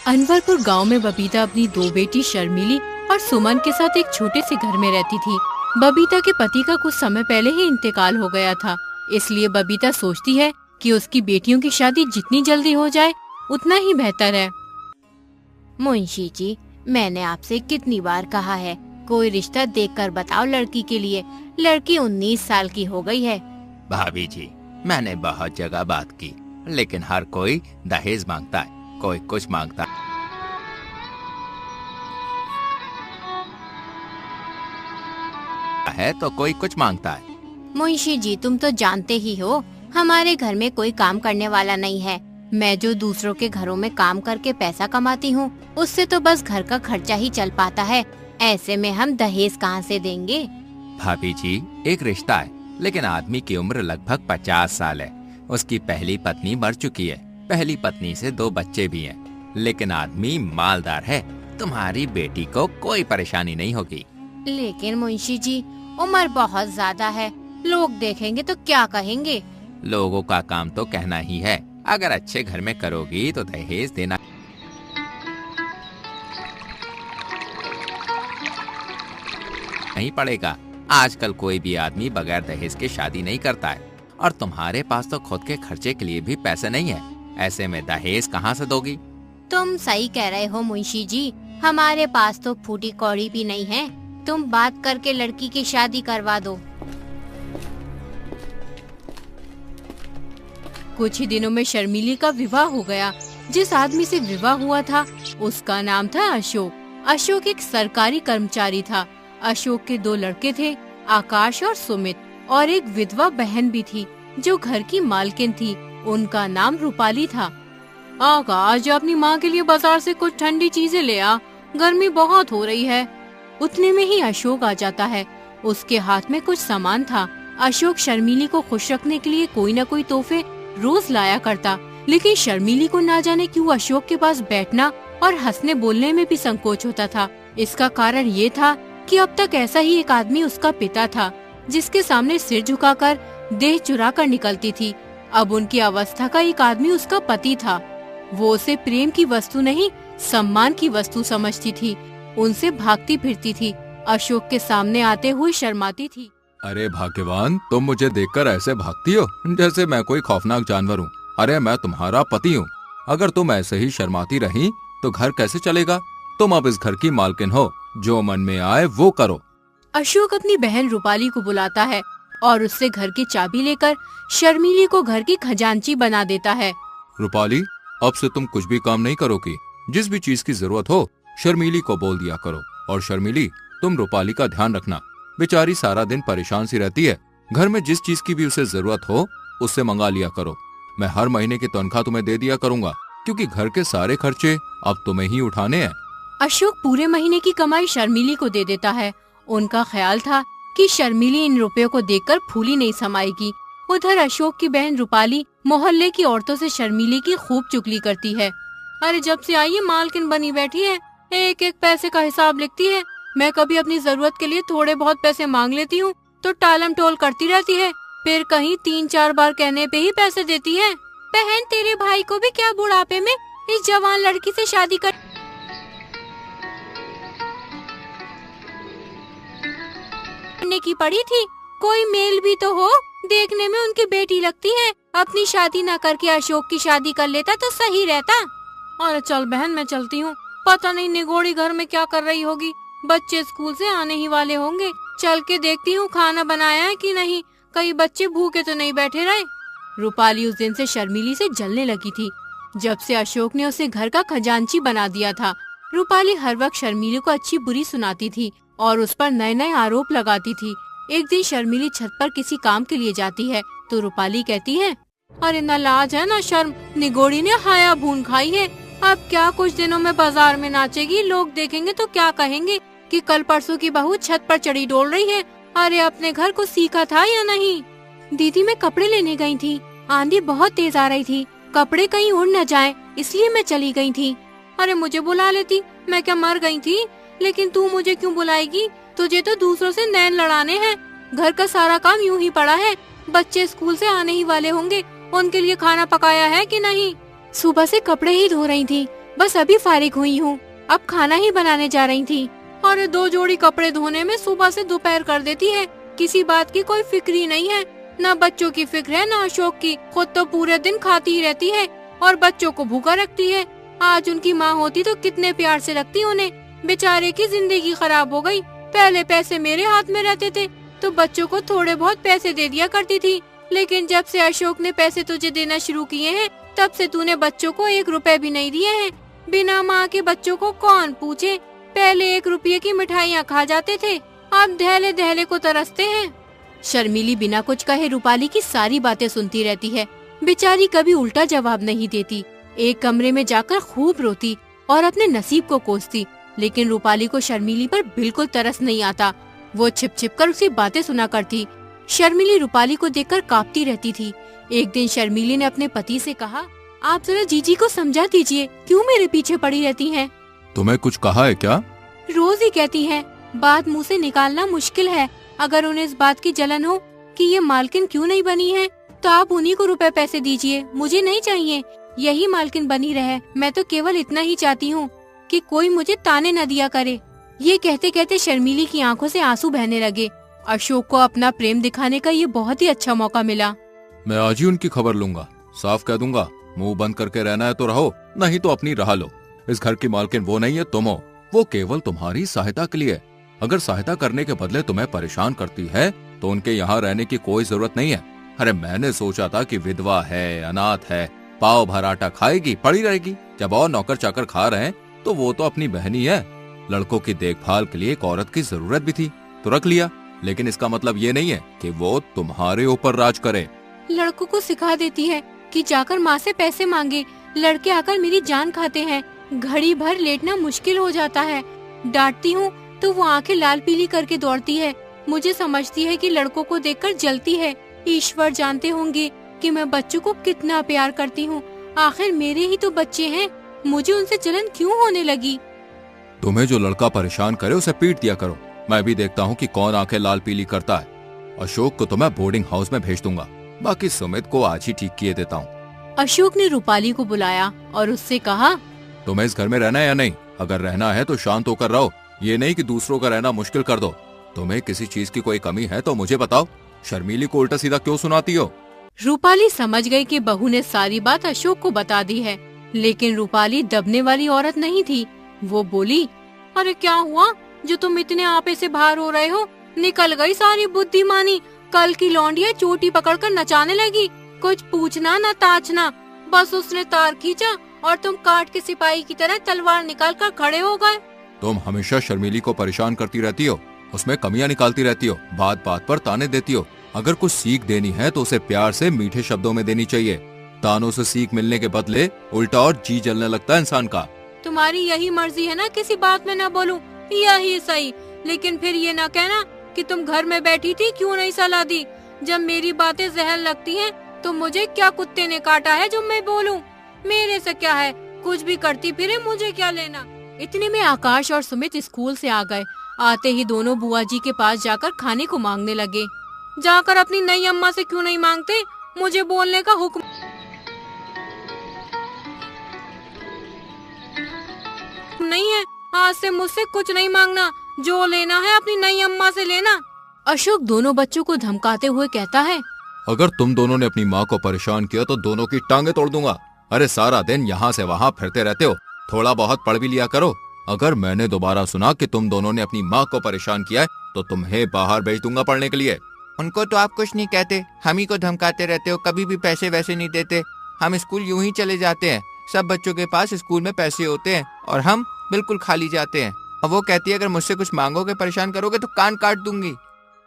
अनवरपुर गांव में बबीता अपनी दो बेटी शर्मिली और सुमन के साथ एक छोटे से घर में रहती थी। बबीता के पति का कुछ समय पहले ही इंतकाल हो गया था, इसलिए बबीता सोचती है कि उसकी बेटियों की शादी जितनी जल्दी हो जाए उतना ही बेहतर है। मुंशी जी, मैंने आपसे कितनी बार कहा है, कोई रिश्ता देखकर बताओ लड़की के लिए। लड़की 19 साल की हो गई है। भाभी जी, मैंने बहुत जगह बात की, लेकिन हर कोई दहेज मांगता है, कोई कुछ मांगता है तो कोई कुछ मांगता है। मुंशी जी, तुम तो जानते ही हो हमारे घर में कोई काम करने वाला नहीं है। मैं जो दूसरों के घरों में काम करके पैसा कमाती हूँ, उससे तो बस घर का खर्चा ही चल पाता है। ऐसे में हम दहेज कहाँ से देंगे? भाभी जी, एक रिश्ता है, लेकिन आदमी की उम्र लगभग 50 साल है। उसकी पहली पत्नी मर चुकी है, पहली पत्नी से 2 बच्चे भी हैं, लेकिन आदमी मालदार है। तुम्हारी बेटी को कोई परेशानी नहीं होगी। लेकिन मुंशी जी, उम्र बहुत ज्यादा है, लोग देखेंगे तो क्या कहेंगे? लोगों का काम तो कहना ही है। अगर अच्छे घर में करोगी तो दहेज देना नहीं पड़ेगा। आजकल कोई भी आदमी बगैर दहेज के शादी नहीं करता है, और तुम्हारे पास तो खुद के खर्चे के लिए भी पैसे नहीं है। ऐसे में दहेज कहाँ से दोगी? तुम सही कह रहे हो मुंशी जी, हमारे पास तो फूटी कौड़ी भी नहीं है। तुम बात करके लड़की की शादी करवा दो। कुछ ही दिनों में शर्मिली का विवाह हो गया। जिस आदमी से विवाह हुआ था उसका नाम था अशोक। अशोक एक सरकारी कर्मचारी था। अशोक के 2 लड़के थे, आकाश और सुमित, और एक विधवा बहन भी थी जो घर की मालकिन थी। उनका नाम रूपाली था। आकाश, अपनी माँ के लिए बाजार से कुछ ठंडी चीजें ले आ, गर्मी बहुत हो रही है। उतने में ही अशोक आ जाता है। उसके हाथ में कुछ सामान था। अशोक शर्मिली को खुश रखने के लिए कोई न कोई तोहफे रोज लाया करता, लेकिन शर्मिली को ना जाने क्यों अशोक के पास बैठना और हंसने बोलने में भी संकोच होता था। इसका कारण ये था कि अब तक ऐसा ही एक आदमी उसका पिता था, जिसके सामने सिर झुकाकर देह चुरा कर निकलती थी। अब उनकी अवस्था का एक आदमी उसका पति था। वो उसे प्रेम की वस्तु नहीं, सम्मान की वस्तु समझती थी। उनसे भागती फिरती थी, अशोक के सामने आते हुए शर्माती थी। अरे भाग्यवान, तुम मुझे देखकर ऐसे भागती हो जैसे मैं कोई खौफनाक जानवर हूँ। अरे मैं तुम्हारा पति हूँ। अगर तुम ऐसे ही शर्माती रही तो घर कैसे चलेगा? तुम अब इस घर की मालकिन हो, जो मन में आए वो करो। अशोक अपनी बहन रूपाली को बुलाता है और उससे घर की चाबी लेकर शर्मिली को घर की खजांची बना देता है। रूपाली, अब से तुम कुछ भी काम नहीं करोगी। जिस भी चीज की जरूरत हो शर्मिली को बोल दिया करो। और शर्मिली, तुम रूपाली का ध्यान रखना, बेचारी सारा दिन परेशान सी रहती है। घर में जिस चीज की भी उसे जरूरत हो उससे मंगा लिया करो। मैं हर महीने की तनख्वाह तुम्हें दे दिया करूंगा, क्योंकि घर के सारे खर्चे अब तुम्हें ही उठाने हैं। अशोक पूरे महीने की कमाई शर्मिली को दे देता है। उनका ख्याल था कि शर्मिली इन रुपयों को देखकर फूली नहीं समाएगी। उधर अशोक की बहन रूपाली मोहल्ले की औरतों से शर्मिली की खूब चुगली करती है। अरे जब से आई है मालकिन बनी बैठी है, एक एक पैसे का हिसाब लिखती है। मैं कभी अपनी जरूरत के लिए थोड़े बहुत पैसे मांग लेती हूँ तो टालम टोल करती रहती है, फिर कहीं 3-4 बार कहने पे ही पैसे देती है। बहन, तेरे भाई को भी क्या बुढ़ापे में इस जवान लड़की से शादी करने की पड़ी थी? कोई मेल भी तो हो, देखने में उनकी बेटी लगती है। अपनी शादी न करके अशोक की शादी कर लेता तो सही रहता। अरे चल बहन, मैं चलती हूँ। पता नहीं निगोड़ी घर में क्या कर रही होगी। बच्चे स्कूल से आने ही वाले होंगे, चल के देखती हूँ खाना बनाया है कि नहीं, कई बच्चे भूखे तो नहीं बैठे रहे। रूपाली उस दिन से शर्मिली से जलने लगी थी, जब से अशोक ने उसे घर का खजांची बना दिया था। रूपाली हर वक्त शर्मिली को अच्छी बुरी सुनाती थी और उस पर नए नए आरोप लगाती थी। एक दिन शर्मिली छत पर किसी काम के लिए जाती है तो रूपाली कहती है, अरे न लाज है न शर्म, निगोड़ी ने हाया भून खाई है। अब क्या कुछ दिनों में बाजार में नाचेगी, लोग देखेंगे तो क्या कहेंगे कि कल परसों की बहू छत पर चढ़ी डोल रही है। अरे अपने घर को सीखा था या नहीं? दीदी, मैं कपड़े लेने गई थी, आंधी बहुत तेज आ रही थी, कपड़े कहीं उड़ न जाए इसलिए मैं चली गई थी। अरे मुझे बुला लेती, मैं क्या मर गई थी? लेकिन तू मुझे क्यों बुलाएगी? तुझे तो दूसरों से नैन लड़ाने हैं। घर का सारा काम यूं ही पड़ा है, बच्चे स्कूल से आने ही वाले होंगे, उनके लिए खाना पकाया है कि नहीं? सुबह से कपड़े ही धो रही थी, बस अभी फारिग हुई हूँ, अब खाना ही बनाने जा रही थी। और 2 जोड़ी कपड़े धोने में सुबह से दोपहर कर देती है। किसी बात की कोई फिक्र ही नहीं है, न बच्चों की फिक्र है न अशोक की। खुद तो पूरे दिन खाती ही रहती है और बच्चों को भूखा रखती है। आज उनकी माँ होती तो कितने प्यार से रखती उन्हें। बेचारे की जिंदगी खराब हो गई। पहले पैसे मेरे हाथ में रहते थे तो बच्चों को थोड़े बहुत पैसे दे दिया करती थी, लेकिन जब से अशोक ने पैसे तुझे देना शुरू किए हैं तब से तूने बच्चों को 1 रुपए भी नहीं दिए हैं। बिना माँ के बच्चों को कौन पूछे। पहले 1 रुपये की मिठाइयाँ खा जाते थे, अब दहले दहले को तरसते हैं। शर्मिली बिना कुछ कहे रूपाली की सारी बातें सुनती रहती है। बेचारी कभी उल्टा जवाब नहीं देती। एक कमरे में जाकर खूब रोती और अपने नसीब को कोसती, लेकिन रूपाली को शर्मिली पर बिल्कुल तरस नहीं आता। वो छिप छिप कर उसे बातें सुना करती। शर्मिली रूपाली को देखकर कांपती रहती थी। एक दिन शर्मिली ने अपने पति से कहा, आप जरा जीजी को समझा दीजिए, क्यों मेरे पीछे पड़ी रहती हैं? तुम्हें कुछ कहा है क्या? रोज ही कहती हैं, बात मुंह से निकालना मुश्किल है। अगर उन्हें इस बात की जलन हो कि ये मालकिन क्यों नहीं बनी है तो आप उन्हीं को रुपए पैसे दीजिए, मुझे नहीं चाहिए। यही मालकिन बनी रहे, मैं तो केवल इतना ही चाहती हूँ कि कोई मुझे ताने न दिया करे। ये कहते कहते शर्मिली की आंखों से आंसू बहने लगे। अशोक को अपना प्रेम दिखाने का ये बहुत ही अच्छा मौका मिला। मैं आज ही उनकी खबर लूंगा, साफ कह दूंगा, मुंह बंद करके रहना है तो रहो, नहीं तो अपनी राह लो। इस घर की मालकिन वो नहीं है, तुम हो। वो केवल तुम्हारी सहायता के लिए। अगर सहायता करने के बदले तुम्हें परेशान करती है तो उनके यहाँ रहने की कोई जरूरत नहीं है। अरे मैंने सोचा था कि विधवा है, अनाथ है, पाव भर आटा खाएगी, पड़ी रहेगी। जब और नौकर चाकर खा रहे हैं तो वो तो अपनी बहन ही है। लड़कों की देखभाल के लिए एक औरत की जरूरत भी थी तो रख लिया, लेकिन इसका मतलब ये नहीं है कि वो तुम्हारे ऊपर राज करे। लड़कों को सिखा देती है कि जाकर माँ से पैसे मांगे। लड़के आकर मेरी जान खाते हैं, घड़ी भर लेटना मुश्किल हो जाता है। डांटती हूँ तो वो आंखें लाल पीली करके दौड़ती है। मुझे समझती है कि लड़कों को देखकर जलती है। ईश्वर जानते होंगे कि मैं बच्चों को कितना प्यार करती हूँ। आखिर मेरे ही तो बच्चे हैं, मुझे उनसे जलन क्यों होने लगी? तुम्हें जो लड़का परेशान करे उसे पीट दिया करो। मैं भी देखता हूँ कि कौन आंखें लाल पीली करता है। अशोक को तो मैं बोर्डिंग हाउस में भेज दूंगा, बाकी सुमित को आज ही ठीक किए देता हूँ। अशोक ने रूपाली को बुलाया और उससे कहा, तुम्हें इस घर में रहना है या नहीं? अगर रहना है तो शांत होकर रहो, ये नहीं कि दूसरों का रहना मुश्किल कर दो। तुम्हें किसी चीज की कोई कमी है तो मुझे बताओ, शर्मिली को उल्टा सीधा क्यों सुनाती हो? रूपाली समझ गई कि बहू ने सारी बात अशोक को बता दी है, लेकिन रूपाली दबने वाली औरत नहीं थी। वो बोली, अरे क्या हुआ जो तुम इतने आपे से बाहर हो रहे हो? निकल गई सारी बुद्धिमानी। कल की लौंडिया चोटी पकड़कर नचाने लगी, कुछ पूछना न ताछना। बस उसने तार खींचा और तुम काट के सिपाही की तरह तलवार निकाल कर खड़े हो गए। तुम हमेशा शर्मिली को परेशान करती रहती हो, उसमें कमियां निकालती रहती हो, बात बात पर ताने देती हो। अगर कुछ सीख देनी है तो उसे प्यार से मीठे शब्दों में देनी चाहिए। तानों से सीख मिलने के बदले उल्टा और जी जलने लगता है इंसान का। तुम्हारी यही मर्जी है ना किसी बात में न बोलूं, यही सही। लेकिन फिर ये ना कहना कि तुम घर में बैठी थी, क्यों नहीं सलाह दी? जब मेरी बातें जहर लगती हैं तो मुझे क्या कुत्ते ने काटा है जो मैं बोलूं? मेरे से क्या है, कुछ भी करती फिरे, मुझे क्या लेना। इतने में आकाश और सुमित स्कूल से आ गए। आते ही दोनों बुआ जी के पास जाकर खाने को मांगने लगे। जाकर अपनी नई अम्मा से क्यों नहीं मांगते? मुझे बोलने का हुक्म नहीं है। आज से मुझसे कुछ नहीं मांगना, जो लेना है अपनी नई अम्मा से लेना। अशोक दोनों बच्चों को धमकाते हुए कहता है, अगर तुम दोनों ने अपनी माँ को परेशान किया तो दोनों की टांगे तोड़ दूंगा। अरे सारा दिन यहाँ से वहाँ फिरते रहते हो, थोड़ा बहुत पढ़ भी लिया करो। अगर मैंने दोबारा सुना कि तुम दोनों ने अपनी माँ को परेशान किया है तो तुम्हें बाहर भेज दूंगा पढ़ने के लिए। उनको तो आप कुछ नहीं कहते, हम ही को धमकाते रहते हो। कभी भी पैसे वैसे नहीं देते, हम स्कूल यूं ही चले जाते हैं। सब बच्चों के पास स्कूल में पैसे होते हैं और हम बिल्कुल खाली जाते हैं। और वो कहती है अगर मुझसे कुछ मांगोगे, परेशान करोगे तो कान काट दूंगी।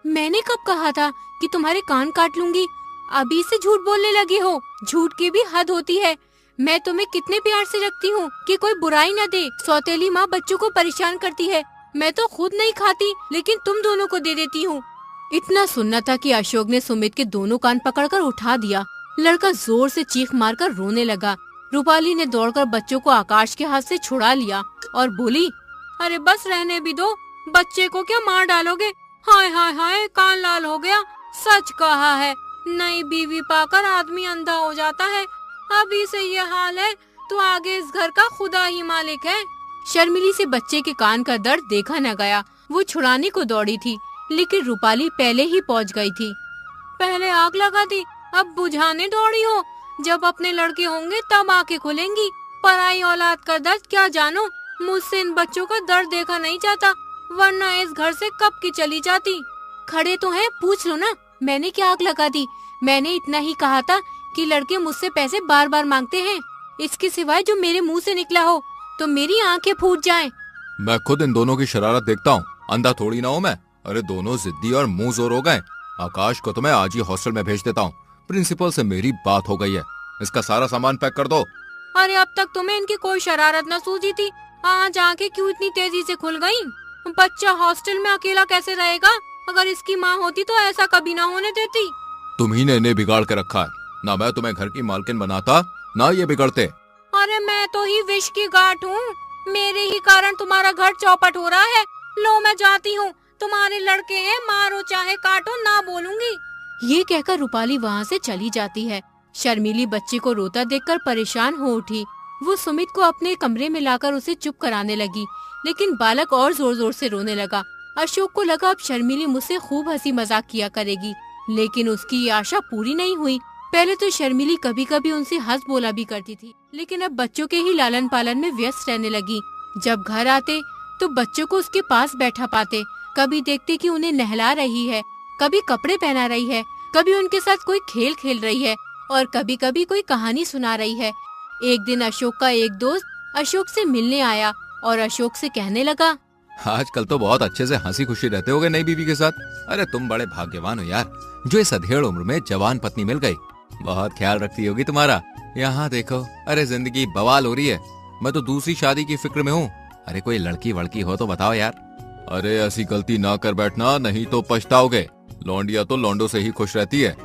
मैंने कब कहा था कि तुम्हारे कान काट लूंगी? अभी से झूठ बोलने लगी हो। झूठ की भी हद होती है। मैं तुम्हें कितने प्यार से रखती हूँ कि कोई बुराई न दे। सौतेली माँ बच्चों को परेशान करती है, मैं तो खुद नहीं खाती लेकिन तुम दोनों को दे देती हूँ। इतना सुनना था कि अशोक ने सुमित के दोनों कान पकड़कर उठा दिया। लड़का जोर से चीख मारकर रोने लगा। रूपाली ने दौड़कर बच्चों को आकाश के हाथ से छुड़ा लिया और बोली, अरे बस रहने भी दो, बच्चे को क्या मार डालोगे? हाय हाय हाय, कान लाल हो गया। सच कहा है, नई बीवी पाकर आदमी अंधा हो जाता है। अभी से ये हाल है तो आगे इस घर का खुदा ही मालिक है। शर्मिली से बच्चे के कान का दर्द देखा न गया। वो छुड़ाने को दौड़ी थी, लेकिन रूपाली पहले ही पहुंच गई थी। पहले आग लगा दी, अब बुझाने दौड़ी हो। जब अपने लड़के होंगे तब आंखें खुलेंगी। पराई औलाद का दर्द क्या जानो। मुझसे इन बच्चों का दर्द देखा नहीं जाता, वरना इस घर से कब की चली जाती। खड़े तो हैं, पूछ लो ना, मैंने क्या आग लगा दी। मैंने इतना ही कहा था कि लड़के मुझसे पैसे बार बार मांगते हैं। इसके सिवाय जो मेरे मुंह से निकला हो तो मेरी आंखें फूट जाएं। मैं खुद इन दोनों की शरारत देखता हूँ, अंधा थोड़ी ना हूँ मैं। अरे दोनों जिद्दी और मुंह जोर हो गए। आकाश को तो मैं आज ही हॉस्टल में भेज देता हूँ। प्रिंसिपल से मेरी बात हो गई है। इसका सारा सामान पैक कर दो। अरे अब तक तुम्हें इनकी कोई शरारत न सूझी थी, आज आके क्यों इतनी तेजी से खुल गई। बच्चा हॉस्टल में अकेला कैसे रहेगा। अगर इसकी माँ होती तो ऐसा कभी ना होने देती। तुम्ही ने इन्हें बिगाड़ के रखा है ना। मैं तुम्हें घर की मालकिन बनाता ना ये बिगड़ते। अरे मैं तो ही विष की गांठ हूँ, मेरे ही कारण तुम्हारा घर चौपट हो रहा है। लो मैं जाती हूँ, तुम्हारे लड़के हैं, मारो चाहे काटो, ना बोलूंगी। ये कहकर रूपाली वहाँ से चली जाती है। शर्मिली बच्चे को रोता देखकर परेशान हो उठी। वो सुमित को अपने कमरे में लाकर उसे चुप कराने लगी, लेकिन बालक और जोर जोर से रोने लगा। अशोक को लगा अब शर्मिली मुझसे खूब हंसी मजाक किया करेगी, लेकिन उसकी ये आशा पूरी नहीं हुई। पहले तो शर्मिली कभी कभी उनसे हंस बोला भी करती थी, लेकिन अब बच्चों के ही लालन पालन में व्यस्त रहने लगी। जब घर आते तो बच्चों को उसके पास बैठा पाते। कभी देखते कि उन्हें नहला रही है, कभी कपड़े पहना रही है, कभी उनके साथ कोई खेल खेल रही है और कभी कभी कोई कहानी सुना रही है। एक दिन अशोक का एक दोस्त अशोक से मिलने आया और अशोक से कहने लगा, आजकल तो बहुत अच्छे से हंसी खुशी रहते होगे नई बीवी के साथ। अरे तुम बड़े भाग्यवान हो यार, जो इस अधेड़ उम्र में जवान पत्नी मिल गई। बहुत ख्याल रखती होगी तुम्हारा। यहाँ देखो, अरे जिंदगी बवाल हो रही है। मैं तो दूसरी शादी की फिक्र में हूँ। अरे कोई लड़की वड़की हो तो बताओ यार। अरे ऐसी गलती ना कर बैठना, नहीं तो पछताओगे। लौंडिया तो लौंडों से ही खुश रहती है।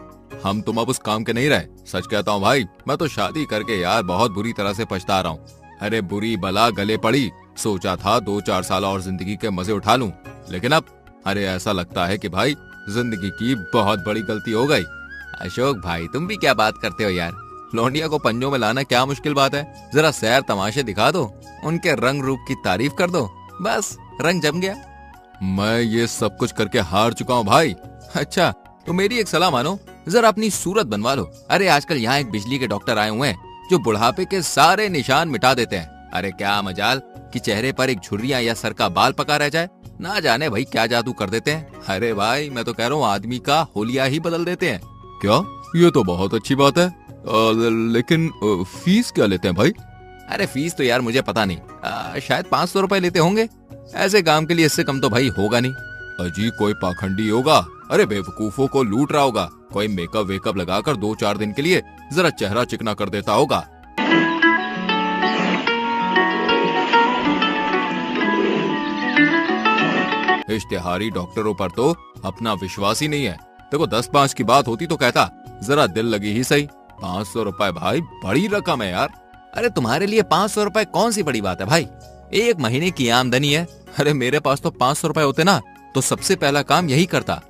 हम तुम अब उस काम के नहीं रहे। सच कहता हूँ भाई, मैं तो शादी करके यार बहुत बुरी तरह से पछता रहा हूँ। अरे बुरी बला गले पड़ी। सोचा था 2-4 साल और जिंदगी के मजे उठा लूं, लेकिन अब अरे ऐसा लगता है कि भाई जिंदगी की बहुत बड़ी गलती हो गई। अशोक भाई तुम भी क्या बात करते हो यार। लौंडिया को पंजों में लाना क्या मुश्किल बात है। जरा सैर तमाशे दिखा दो, उनके रंग रूप की तारीफ कर दो, बस रंग जम गया। मैं ये सब कुछ करके हार चुका हूँ भाई। अच्छा तो मेरी एक सलाह मानो, जरा अपनी सूरत बनवा लो। अरे आजकल यहाँ एक बिजली के डॉक्टर आए हुए हैं जो बुढ़ापे के सारे निशान मिटा देते हैं। अरे क्या मजाल कि चेहरे पर एक झुर्रियां या सर का बाल पका रह जाए। ना जाने भाई क्या जादू कर देते हैं। अरे भाई मैं तो कह रहा हूँ आदमी का होलिया ही बदल देते हैं। क्या? ये तो बहुत अच्छी बात है। लेकिन फीस क्या लेते हैं भाई? अरे फीस तो यार मुझे पता नहीं, शायद 500 रुपए लेते होंगे। ऐसे काम के लिए इससे कम तो भाई होगा नहीं। अजी कोई पाखंडी होगा। अरे बेवकूफों को लूट रहा होगा। कोई मेकअप वेकअप लगाकर 2-4 दिन के लिए जरा चेहरा चिकना कर देता होगा। इश्तिहारी डॉक्टरों पर तो अपना विश्वास ही नहीं है। देखो 10-5 की बात होती तो कहता जरा दिल लगी ही सही। 500 रुपए भाई बड़ी रकम है यार। अरे तुम्हारे लिए 500 रुपए कौन सी बड़ी बात है भाई, एक महीने की आमदनी है। अरे मेरे पास तो 500 रुपए होते ना तो सबसे पहला काम यही करता।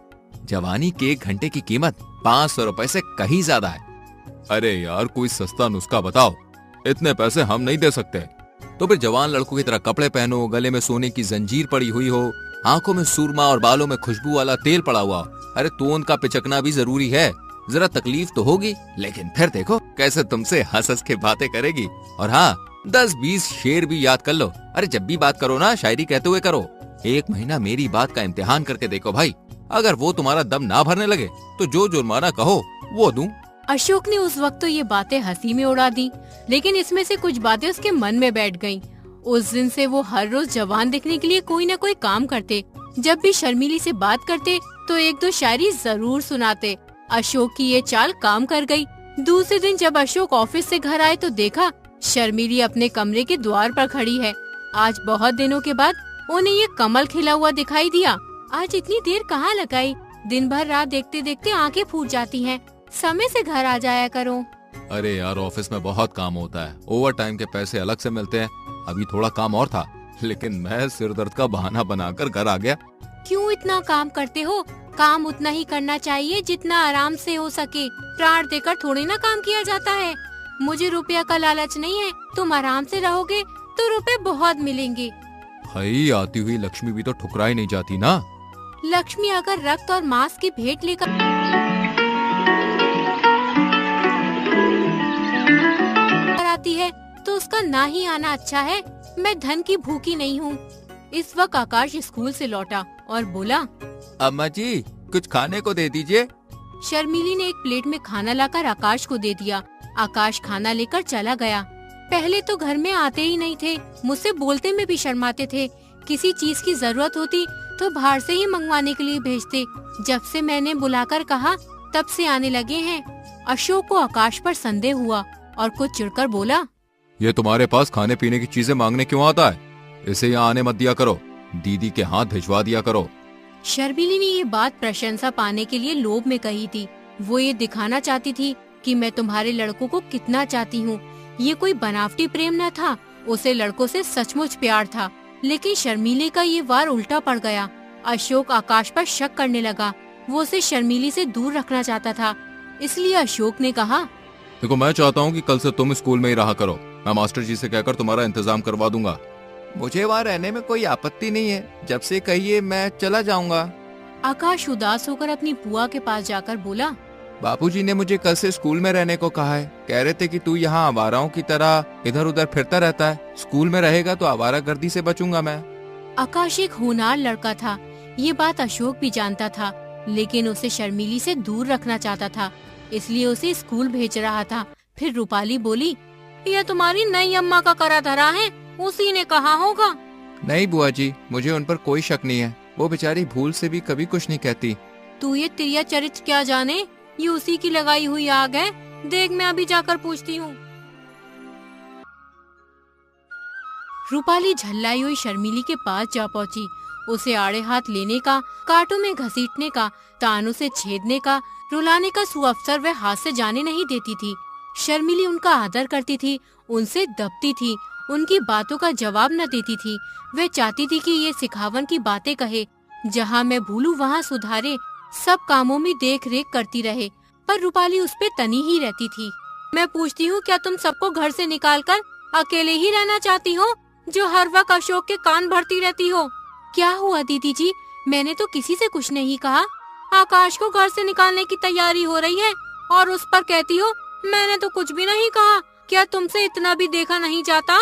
जवानी के 1 घंटे की कीमत 500 रुपए से कहीं ज्यादा है। अरे यार कोई सस्ता नुस्खा बताओ, इतने पैसे हम नहीं दे सकते। तो फिर जवान लड़कों की तरह कपड़े पहनो, गले में सोने की जंजीर पड़ी हुई हो, आंखों में सुरमा और बालों में खुशबू वाला तेल पड़ा हुआ। अरे तोन का पिचकना भी जरूरी है। जरा तकलीफ तो होगी, लेकिन फिर देखो कैसे तुमसे हंस हंस के बातें करेगी। और हाँ 10-20 शेर भी याद कर लो। अरे जब भी बात करो ना शायरी कहते हुए करो। 1 महीना मेरी बात का इम्तिहान करके देखो भाई, अगर वो तुम्हारा दम ना भरने लगे तो जो जुर्माना कहो वो दूं। अशोक ने उस वक्त तो ये बातें हंसी में उड़ा दी, लेकिन इसमें से कुछ बातें उसके मन में बैठ गईं। उस दिन से वो हर रोज जवान दिखने के लिए कोई न कोई काम करते। जब भी शर्मिली से बात करते तो 1-2 शायरी जरूर सुनाते। अशोक की ये चाल काम कर गई। दूसरे दिन जब अशोक ऑफिस से घर आए तो देखा शर्मिली अपने कमरे के द्वार पर खड़ी है। आज बहुत दिनों के बाद उन्हें ये कमल खिला हुआ दिखाई दिया। आज इतनी देर कहाँ लगाई, दिन भर रात देखते देखते आंखें फूट जाती हैं। समय से घर आ जाया करो। अरे यार ऑफिस में बहुत काम होता है, ओवर टाइम के पैसे अलग से मिलते हैं। अभी थोड़ा काम और था, लेकिन मैं सिर दर्द का बहाना बनाकर घर आ गया। क्यों इतना काम करते हो? काम उतना ही करना चाहिए जितना आराम से हो सके। प्राण देकर थोड़ी ना काम किया जाता है। मुझे रुपया का लालच नहीं है, तुम आराम से रहोगे तो रुपए बहुत मिलेंगे। भाई आती हुई लक्ष्मी भी तो ठुकराई नहीं जाती ना। लक्ष्मी अगर रक्त और मांस की भेंट लेकर आती है तो उसका ना ही आना अच्छा है। मैं धन की भूखी नहीं हूँ। इस वक्त आकाश स्कूल से लौटा और बोला, अम्मा जी कुछ खाने को दे दीजिए। शर्मिली ने एक प्लेट में खाना लाकर आकाश को दे दिया। आकाश खाना लेकर चला गया। पहले तो घर में आते ही नहीं थे, मुझसे बोलते में भी शर्माते थे। किसी चीज की जरूरत होती तो बाहर से ही मंगवाने के लिए भेजते। जब से मैंने बुलाकर कहा तब से आने लगे हैं। अशोक को आकाश पर संदेह हुआ और कुछ चिढ़कर बोला, ये तुम्हारे पास खाने पीने की चीजें मांगने क्यों आता है? इसे यहाँ आने मत दिया करो, दीदी के हाथ भिजवा दिया करो। शर्मिली ने ये बात प्रशंसा पाने के लिए लोभ में कही थी। वो ये दिखाना चाहती थी कि मैं तुम्हारे लड़कों को कितना चाहती हूँ। ये कोई बनावटी प्रेम न था, उसे लड़कों से सचमुच प्यार था। लेकिन शर्मिली का ये वार उल्टा पड़ गया। अशोक आकाश पर शक करने लगा। वो उसे शर्मिली से दूर रखना चाहता था। इसलिए अशोक ने कहा, देखो मैं चाहता हूँ कि कल से तुम स्कूल में ही रहा करो। मैं मास्टर जी से कहकर तुम्हारा इंतजाम करवा दूंगा। मुझे वहाँ रहने में कोई आपत्ति नहीं है, जब से कहिए मैं चला जाऊंगा। आकाश उदास होकर अपनी बुआ के पास जाकर बोला, बापूजी ने मुझे कल से स्कूल में रहने को कहा है। कह रहे थे कि तू यहाँ आवाराओं की तरह इधर उधर फिरता रहता है, स्कूल में रहेगा तो आवारागर्दी से बचूंगा मैं। आकाश एक होनहार लड़का था। ये बात अशोक भी जानता था, लेकिन उसे शर्मिली से दूर रखना चाहता था, इसलिए उसे स्कूल भेज रहा था। फिर रूपाली बोली, यह तुम्हारी नई अम्मा का करा धरा है, उसी ने कहा होगा। नहीं बुआ जी, मुझे उन पर कोई शक नहीं है। वो बेचारी भूल से भी कभी कुछ नहीं कहती। तू ये तिरिया चरित्र क्या जाने, ये उसी की लगाई हुई आग है। देख मैं अभी जाकर पूछती हूँ। रूपाली झल्लाई हुई शर्मिली के पास जा पहुँची। उसे आड़े हाथ लेने का, कांटों में घसीटने का, तानों से छेदने का, रुलाने का सुअवसर वह हाथ से जाने नहीं देती थी। शर्मिली उनका आदर करती थी, उनसे दबती थी, उनकी बातों का जवाब न देती थी। वह चाहती थी कि ये सिखावन की बातें कहे, जहाँ मैं भूलूं वहाँ सुधारे, सब कामों में देख रेख करती रहे। पर रूपाली उस पे तनी ही रहती थी। मैं पूछती हूँ, क्या तुम सबको घर से निकालकर अकेले ही रहना चाहती हो, जो हर वक्त अशोक के कान भरती रहती हो? क्या हुआ दीदी जी, मैंने तो किसी से कुछ नहीं कहा। आकाश को घर से निकालने की तैयारी हो रही है और उस पर कहती हो मैंने तो कुछ भी नहीं कहा। क्या तुमसे इतना भी देखा नहीं जाता?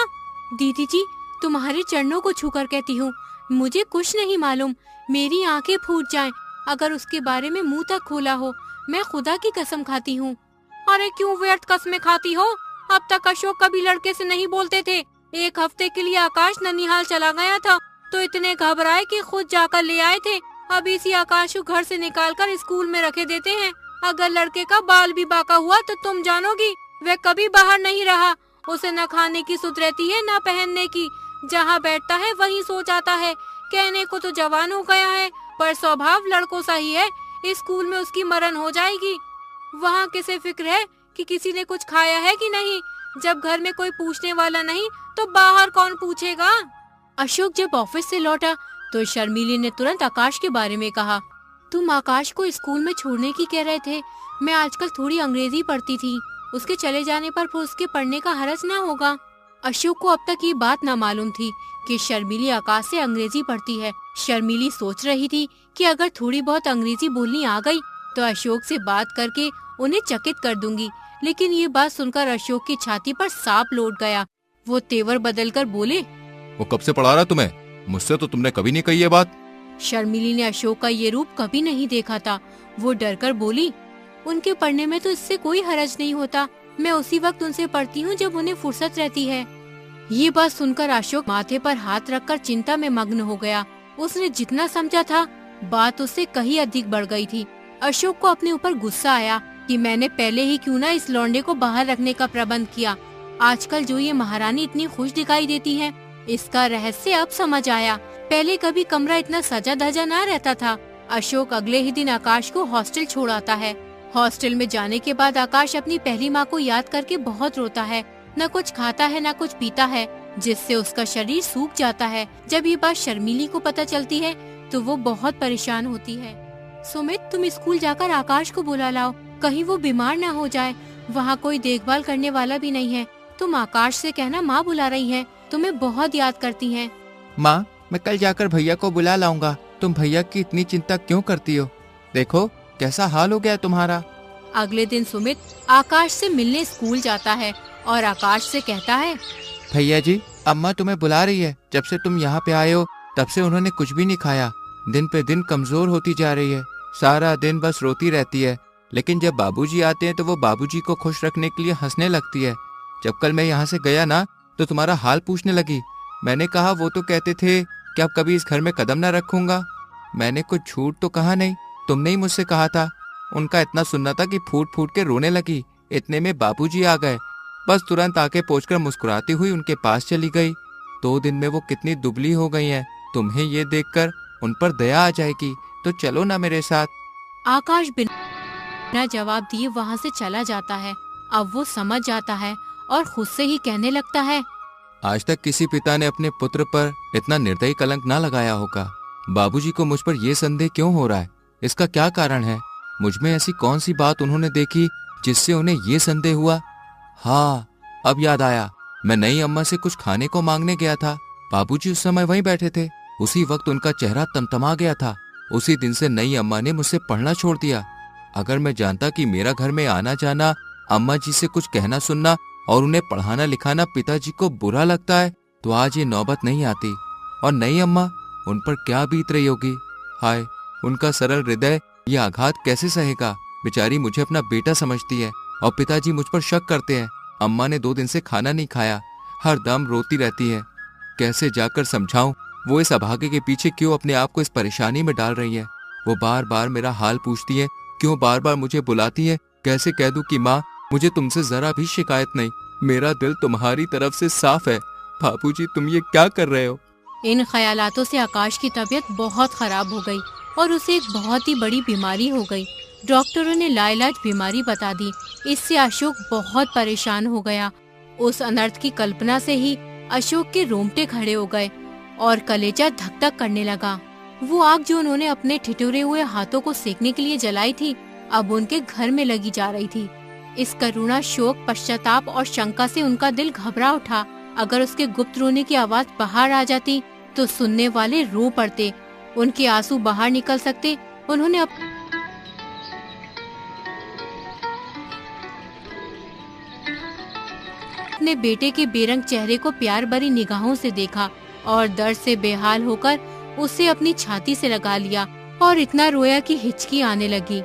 दीदी जी, तुम्हारे चरणों को छूकर कहती हूँ, मुझे कुछ नहीं मालूम। मेरी आंखें फूट जाएं अगर उसके बारे में मुंह तक खोला हो। मैं खुदा की कसम खाती हूँ। अरे क्यों व्यर्थ कसमें खाती हो? अब तक अशोक कभी लड़के से नहीं बोलते थे। एक हफ्ते के लिए आकाश ननिहाल चला गया था तो इतने घबराए कि खुद जाकर ले आए थे। अब इसी आकाश को घर से निकालकर स्कूल में रखे देते हैं। अगर लड़के का बाल भी बाका हुआ तो तुम जानोगी, वह कभी बाहर नहीं रहा। उसे न खाने की सुध रहती है न पहनने की। जहाँ बैठता है वहीं सो जाता है। कहने को तो जवान हो गया है, पर स्वभाव लड़कों सा ही है। स्कूल में उसकी मरण हो जाएगी। वहाँ किसे फिक्र है कि किसी ने कुछ खाया है कि नहीं? जब घर में कोई पूछने वाला नहीं तो बाहर कौन पूछेगा? अशोक जब ऑफिस से लौटा तो शर्मिली ने तुरंत आकाश के बारे में कहा, तुम आकाश को स्कूल में छोड़ने की कह रहे थे। मैं आजकल थोड़ी अंग्रेजी पढ़ती थी, उसके चले जाने पर उसके पढ़ने का हरज ना होगा। अशोक को अब तक ये बात ना मालूम थी कि शर्मिली आकाश से अंग्रेजी पढ़ती है। शर्मिली सोच रही थी कि अगर थोड़ी बहुत अंग्रेजी बोलनी आ गई तो अशोक से बात करके उन्हें चकित कर दूंगी। लेकिन ये बात सुनकर अशोक की छाती पर सांप लौट गया। वो तेवर बदलकर बोले, वो कब से पढ़ा रहा तुम्हें? मुझसे तो तुमने कभी नहीं कही ये बात। शर्मिली ने अशोक का ये रूप कभी नहीं देखा था। वो डरकर बोली, उनके पढ़ने में तो इससे कोई हरज नहीं होता। मैं उसी वक्त उनसे पढ़ती हूँ जब उन्हें फुर्सत रहती है। ये बात सुनकर अशोक माथे पर हाथ रखकर चिंता में मग्न हो गया। उसने जितना समझा था बात उससे कहीं अधिक बढ़ गई थी। अशोक को अपने ऊपर गुस्सा आया कि मैंने पहले ही क्यों ना इस लौंडे को बाहर रखने का प्रबंध किया। आजकल जो ये महारानी इतनी खुश दिखाई देती है, इसका रहस्य अब समझ आया। पहले कभी कमरा इतना सजा धजा ना रहता था। अशोक अगले ही दिन आकाश को हॉस्टल छोड़ आता है। हॉस्टल में जाने के बाद आकाश अपनी पहली माँ को याद करके बहुत रोता है। न कुछ खाता है न कुछ पीता है, जिससे उसका शरीर सूख जाता है। जब ये बात शर्मिली को पता चलती है तो वो बहुत परेशान होती है। सुमित, तुम स्कूल जाकर आकाश को बुला लाओ, कहीं वो बीमार ना हो जाए। वहाँ कोई देखभाल करने वाला भी नहीं है। तुम आकाश से कहना माँ बुला रही है, तुम्हें बहुत याद करती हैं। माँ, मैं कल जाकर भैया को बुला लाऊंगा। तुम भैया की इतनी चिंता क्यों करती हो? देखो कैसा हाल हो गया तुम्हारा। अगले दिन सुमित आकाश से मिलने स्कूल जाता है और आकाश से कहता है, भैया जी, अम्मा तुम्हें बुला रही है। जब से तुम यहाँ पे आए हो तब से उन्होंने कुछ भी नहीं खाया। दिन पे दिन कमजोर होती जा रही है, सारा दिन बस रोती रहती है। लेकिन जब बाबूजी आते हैं तो वो बाबूजी को खुश रखने के लिए हंसने लगती है। जब कल मैं यहाँ से गया ना तो तुम्हारा हाल पूछने लगी। मैंने कहा वो तो कहते थे कि अब कभी इस घर में कदम न रखूंगा। मैंने कुछ झूठ तो कहा नहीं, तुमने ही मुझसे कहा था। उनका इतना सुनना था कि फूट फूट के रोने लगी। इतने में बाबूजी आ गए। बस तुरंत आके पहुंचकर मुस्कुराती हुई उनके पास चली गई। 2 दिन में वो कितनी दुबली हो गई हैं। तुम्हें ये देखकर उन पर दया आ जाएगी, तो चलो ना मेरे साथ। आकाश बिना जवाब दिए वहाँ से चला जाता है। अब वो समझ जाता है और खुद से ही कहने लगता है, आज तक किसी पिता ने अपने पुत्र पर इतना निर्दयी कलंक ना लगाया होगा। बाबूजी को मुझ पर यह संदेह क्यों हो रहा है? इसका क्या कारण है? मुझ में ऐसी कौन सी बात उन्होंने देखी जिससे उन्हें ये संदेह हुआ? हाँ, अब याद आया। मैं नई अम्मा से कुछ खाने को मांगने गया था। बाबूजी उस समय वहीं बैठे थे। उसी वक्त उनका चेहरा तमतमा गया था। उसी दिन से नई अम्मा ने मुझसे पढ़ना छोड़ दिया। अगर मैं जानता कि मेरा घर में आना जाना, अम्मा जी से कुछ कहना सुनना और उन्हें पढ़ाना लिखाना पिताजी को बुरा लगता है, तो आज ये नौबत नहीं आती। और नई अम्मा, उन पर क्या बीत रही होगी? हाय, उनका सरल हृदय ये आघात कैसे सहेगा? बेचारी मुझे अपना बेटा समझती है और पिताजी मुझ पर शक करते हैं। अम्मा ने 2 दिन से खाना नहीं खाया, हर दम रोती रहती है। कैसे जाकर समझाऊं वो इस अभागे के पीछे क्यों अपने आप को इस परेशानी में डाल रही है? वो बार बार मेरा हाल पूछती है, क्यों बार बार मुझे बुलाती है। कैसे कह दूं कि माँ, मुझे तुमसे जरा भी शिकायत नहीं, मेरा दिल तुम्हारी तरफ से साफ है। बाबूजी, तुम ये क्या कर रहे हो? इन ख्यालातों से आकाश की तबीयत बहुत खराब हो गई और उसे एक बहुत ही बड़ी बीमारी हो गई। डॉक्टरों ने लाइलाज बीमारी बता दी। इससे अशोक बहुत परेशान हो गया। उस अनर्थ की कल्पना से ही अशोक के रोंगटे खड़े हो गए और कलेजा धक धक करने लगा। वो आग जो उन्होंने अपने ठिठुरे हुए हाथों को सेकने के लिए जलाई थी, अब उनके घर में लगी जा रही थी। इस करुणा, शोक, पश्चाताप और शंका से उनका दिल घबरा उठा। अगर उसके गुप्त रोने की आवाज बाहर आ जाती तो सुनने वाले रो पड़ते, उनके आंसू बाहर निकल सकते। उन्होंने अपने बेटे के बेरंग चेहरे को प्यार भरी निगाहों से देखा और दर्द से बेहाल होकर उसे अपनी छाती से लगा लिया और इतना रोया कि हिचकी आने लगी।